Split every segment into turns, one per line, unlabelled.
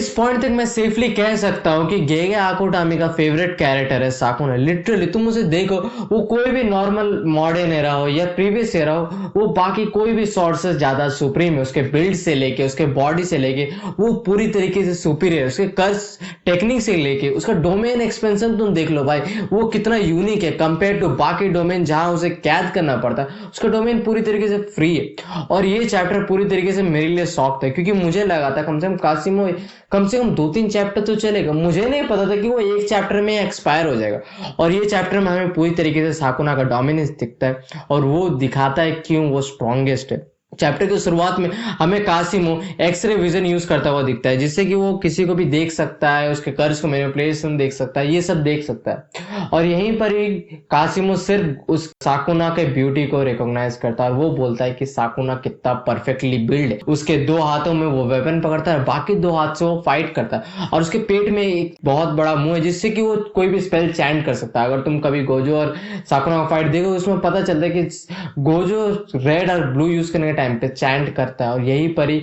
इस पॉइंट तक मैं सेफली कह सकता हूँ कि गेगे आकोटामी का फेवरेट कैरेक्टर है साकुना। लिटरली तुम उसे देखो, वो कोई भी नॉर्मल मॉडर्न एरा हो या प्रीवियस एरा हो, वो बाकी कोई भी स्वॉर्ड से ज्यादा सुप्रीम है। उसके बिल्ड से लेके, उसके बॉडी से लेके वो पूरी तरीके से सुपीरियर, उसके कर्स टेक्निक से लेके उसका डोमेन एक्सपेंशन तुम देख लो भाई, वो कितना यूनिक है कंपेयर टू बाकी डोमेन जहां उसे कैद करना पड़ता है। उसका डोमेन पूरी तरीके से फ्री है। और ये चैप्टर पूरी तरीके से मेरे लिए शॉक था, क्योंकि मुझे लगा था कम से कम कासिमो कम से कम 2-3 चैप्टर तो चलेगा। मुझे नहीं पता था कि वो एक चैप्टर में एक्सपायर हो जाएगा। और ये चैप्टर में हमें पूरी तरीके से साकुना का डोमिनेंस दिखता है और वो दिखाता है क्यों वो स्ट्रॉन्गेस्ट है। चैप्टर की शुरुआत में हमें कासिमो एक्सरे विजन यूज करता हुआ दिखता है, जिससे कि वो किसी को भी देख सकता है, उसके कर्ज को मैनिपुलेशन देख सकता है, ये सब देख सकता है। और यहीं पर ही कासिमो सिर्फ उस साकुना के ब्यूटी को रिकॉग्नाइज करता है और वो बोलता है कि साकुना कितना परफेक्टली बिल्ड है। उसके 2 हाथों में वो वेपन पकड़ता है, बाकी 2 हाथ से वो फाइट करता है और उसके पेट में एक बहुत बड़ा मुंह है, जिससे कि वो कोई भी स्पेल चैंट कर सकता है। अगर तुम कभी गोजो और साकुना का फाइट देखो, उसमें पता चलता है कि गोजो रेड और ब्लू यूज करने टाइम पे चैंट करता है और यही पर ही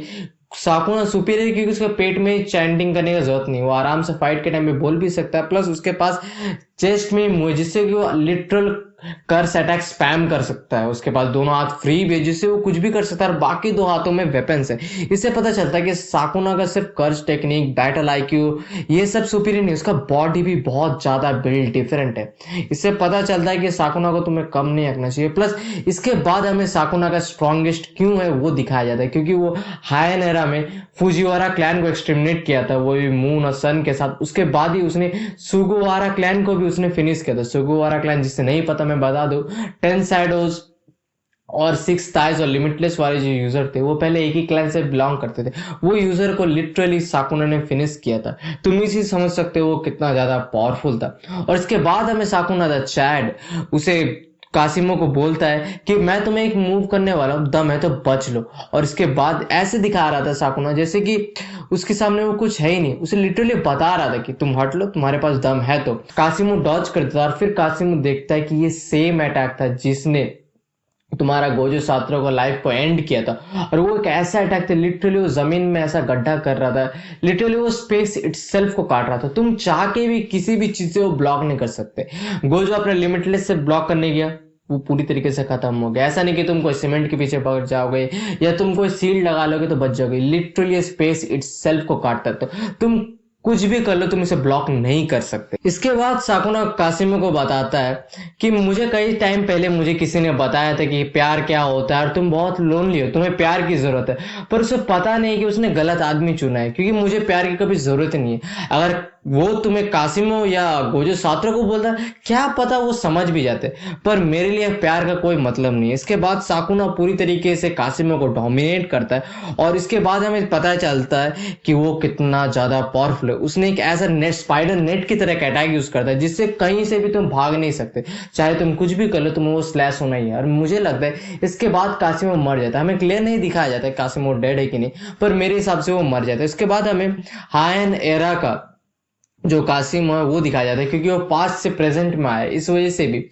साकुना सुपीरियर, क्योंकि उसके पेट में चैंटिंग करने की जरूरत नहीं, वो आराम से फाइट के टाइम में बोल भी सकता है। प्लस उसके पास चेस्ट में मुंह, जिससे कि वो लिटरल कर्स अटैक स्पैम कर सकता है। उसके पास दोनों हाथ फ्री भी है, जिससे वो कुछ भी कर सकता है और बाकी 2 हाथों में वेपन्स है। इससे पता चलता है कि साकुना का सिर्फ कर्स टेक्निक, बैटल आईक्यू ये सब सुपीरियर नहीं, उसका बॉडी भी बहुत ज्यादा बिल्ड डिफरेंट है। इससे पता चलता है कि साकुना को तुम्हें कम नहीं रखना चाहिए। प्लस इसके बाद हमें साकुना का स्ट्रॉन्गेस्ट क्यों है वो दिखाया जाता है, क्योंकि वो हायन एरा में फुजिवारा क्लैन को एक्सटर्मिनेट किया था, वो भी मून और सन के साथ। उसके बाद ही उसने सुगुवारा क्लैन को भी उसने फिनिश किया था। सुगुवारा क्लैन, जिससे नहीं पता मैं बता दूं, 10 शैडोज और 6 थाइज और लिमिटलेस वाले जो यूजर थे वो पहले एक ही क्लैन से बिलोंग करते थे। वो यूजर को लिटरली साकुना ने फिनिश किया था। तुम इसी समझ सकते हो वो कितना ज्यादा पावरफुल था। और इसके बाद हमें साकुना द चैड उसे कासिमो को बोलता है कि मैं तुम्हें एक मूव करने वाला हूं, दम है तो बच लो। और इसके बाद ऐसे दिखा रहा था साकुना जैसे कि उसके सामने वो कुछ है ही नहीं, उसे लिटरली बता रहा था कि तुम हट लो, तुम्हारे पास दम है। तो कासिमो डॉज करता था और फिर कासिमो देखता है कि ये सेम अटैक था जिसने तुम्हारा गोजो सात्रो को लाइफ को एंड किया था। और वो एक ऐसा अटैक था, लिटरली वो जमीन में ऐसा गड्ढा कर रहा था, लिटरली वो स्पेस इटसेल्फ को काट रहा था। तुम चाह के भी किसी भी चीज से वो ब्लॉक नहीं कर सकते। गोजो अपने लिमिटलेस से ब्लॉक करने गया, वो पूरी तरीके से खत्म हो गया। ऐसा नहीं कि तुम कोई सीमेंट के पीछे पड़ जाओगे या तुम कोई सील्ड लगा लोगे तो बच जाओगे, लिटरली स्पेस इटसेल्फ को काटता है। तो तुम कुछ भी कर लो, तुम इसे ब्लॉक नहीं कर सकते। इसके बाद साकुना कासिमो को बताता है कि मुझे कई टाइम पहले मुझे किसी ने बताया था कि प्यार क्या होता है और तुम बहुत लोनली हो, तुम्हें प्यार की जरूरत है। पर उसे पता नहीं कि उसने गलत आदमी चुना है, क्योंकि मुझे प्यार की कभी जरूरत नहीं है। अगर वो तुम्हें कासिमो या गोजो सात्रो को बोलता क्या पता वो समझ भी जाते, पर मेरे लिए प्यार का कोई मतलब नहीं है। इसके बाद साकुना पूरी तरीके से कासिमो को डोमिनेट करता है और इसके बाद हमें पता चलता है कि वो कितना ज्यादा पावरफुल है। उसने एक ऐसा नेट, स्पाइडर नेट की तरह एक अटैक यूज करता है जिससे कहीं से भी तुम भाग नहीं सकते, चाहे तुम कुछ भी कर लो तुम्हें वो स्लैश होना ही है। और मुझे लगता है इसके बाद कासिमो मर जाता है। हमें क्लियर नहीं दिखाया जाता है कासिमो डेड है कि नहीं, पर मेरे हिसाब से वो मर जाता है। इसके बाद हमें हायन एरा का जो कासिम है वो दिखाया जाता है, क्योंकि वो पास्ट से प्रेजेंट में आया, इस वजह से भी।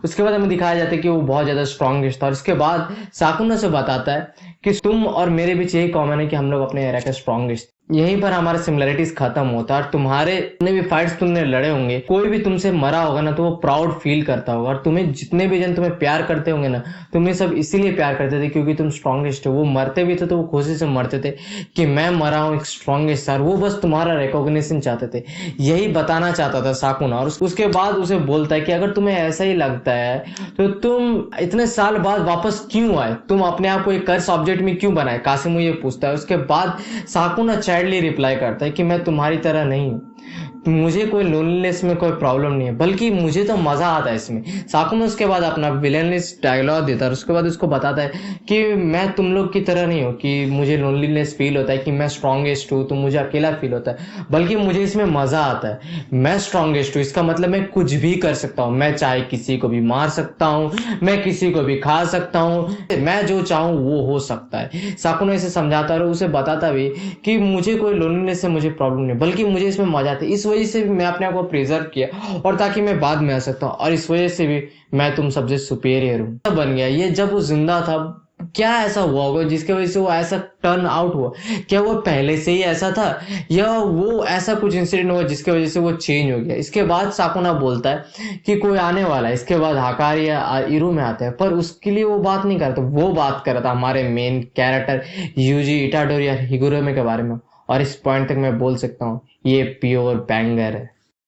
उसके बाद हमें दिखाया जाता है कि वो बहुत ज्यादा स्ट्रॉन्गेस्ट था। और इसके बाद साकुना से बताता है कि तुम और मेरे बीच यही कॉमन है कि हम लोग अपने एरा के स्ट्रॉन्गेस्ट। यहीं पर हमारा सिमिलरिटीज खत्म होता है। और तुम्हारे जितने भी फाइट्स तुमने लड़े होंगे, कोई भी तुमसे मरा होगा ना तो वो प्राउड फील करता होगा। और तुम्हें जितने भी जन तुम्हें प्यार करते होंगे ना, तुम्हें सब इसीलिए प्यार करते थे क्योंकि तुम स्ट्रॉन्गेस्ट हो। वो मरते भी थे तो वो खुशी से मरते थे कि मैं मरा हूं एक स्ट्रॉन्गेस्ट सर। वो बस तुम्हारा रिकॉग्निशन चाहते थे, यही बताना चाहता था साकुना। और उसके बाद उसे बोलता है कि अगर तुम्हें ऐसा ही लगता है तो तुम इतने साल बाद वापस क्यों आए, तुम अपने आप को एक कर्स ऑब्जेक्ट में क्यों बनाए, कासिमो ये पूछता है। उसके बाद साकुना चैडली रिप्लाई करता है कि मैं तुम्हारी तरह नहीं हूं, मुझे कोई लोनलीनेस में कोई प्रॉब्लम नहीं है, बल्कि मुझे तो मजा आता है इसमें। साकुना उसके बाद अपना विलेनलेस डायलॉग देता है और उसके बाद उसको बताता है कि मैं तुम लोग की तरह नहीं हूँ कि मुझे लोनलीनेस फील होता है, कि मैं स्ट्रॉन्गेस्ट हूँ तो मुझे अकेला फील होता है, बल्कि मुझे इसमें मजा आता है। मैं स्ट्रॉन्गेस्ट हूँ, इसका मतलब मैं कुछ भी कर सकता हूँ। मैं चाहे किसी को भी मार सकता हूँ, मैं किसी को भी खा सकता हूँ, मैं जो चाहूँ वो हो सकता है। साकुना इसे समझाता और उसे बताता भी कि मुझे कोई लोनलीनेस से मुझे प्रॉब्लम नहीं, बल्कि मुझे इसमें मजा आता है। इस वजह से भी मैं अपने आप को प्रिजर्व किया और ताकि मैं बाद में आ सकता हूँ, और इस वजह से भी मैं तुम सबसे सुपेरियर हूँ बन गया। ये जब वो जिंदा था क्या ऐसा हुआ होगा जिसकी वजह से वो ऐसा टर्न आउट हुआ? क्या वो पहले से ही ऐसा था, या वो ऐसा कुछ इंसिडेंट हुआ जिसकी वजह से वो चेंज हो गया? इसके बाद साकुना बोलता है कि कोई आने वाला है, इसके बाद हाकारी या इरू में आते हैं, पर उसके लिए वो बात नहीं करता, वो बात कर रहा था हमारे मेन कैरेक्टर यूजी इटाडोरी या हिगुरोमे के बारे में। और इस पॉइंट तक मैं बोल सकता हूँ ये प्योर बैंगर है।